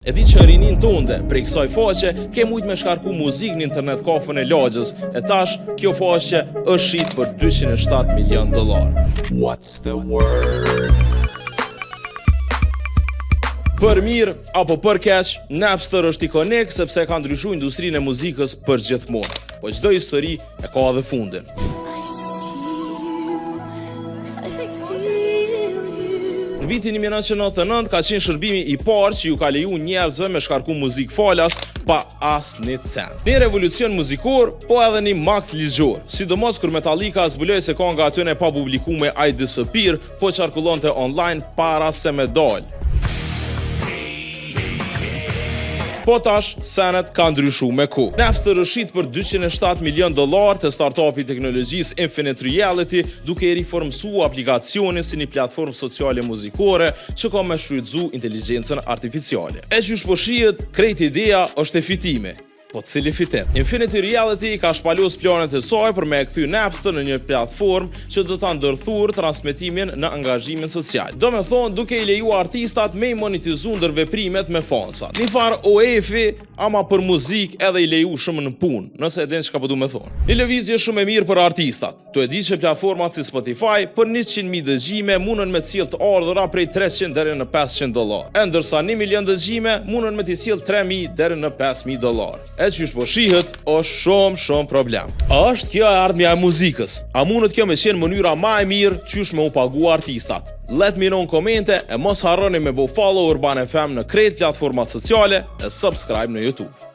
E di që rinin tënde, prej kësaj faqe, ke mujt me shkarku muzik në internet kafën e lagjës, e tash, kjo faqe është shit për $207 milion. What's the word? Për mirë apo për keq, Napster është ikonik sepse ka ndryshuar industrinë e muzikës përgjithmonë. Po çdo histori e ka edhe fundin. Në vitin 1999 ka qenë shërbimi i parë që ju ka leju njerëzve me shkarku muzik falas pa asnjë cent. Një revolucion muzikor, po edhe një makt ligjor, sidomos kur Metallica zbuloi se kënga atyre pa publikuar I Disappear, po qarkullonte online para se me dalë. Po tash, senet ka ndryshu me kohë. Napster është shit për $207 milion të startupi teknologjisë Infinite Reality, duke i riformsu aplikacionin si një platformë sociale muzikore që ka me shfrytzu inteligjencën artificiale. E qysh po shihet, krejt ideja është e fitime. Po cili fitim? Infinite Reality ka shpalus planet e saj për me e kthy Napster në një platformë që do ta ndërthurë transmetimin në angazhimin social. Do me thonë duke i leju artistat me i monetizu ndërveprimet me fansat. Një farë OEF-i, ama për muzik edhe i leju shumë në punë, nëse e din çka po du me thonë. Një lëvizje shumë e mirë për artistat. Tu e di që platformat si Spotify për 100.000 dëgjime mundën me cilë të ardhura prej $300 deri në $500. E ndërsa 1 milion dëgjime mundën me të cilë $3.000 deri në $5.000. E qysh po shihet, është shumë problem. A është kjo e ardhmja e muzikës? A mundet kjo me qenë mënyra ma e mirë qysh me u pagu artistat? Let me know në komente e mos harroni me bo follow Urban FM në krejt platformat sociale e subscribe në YouTube.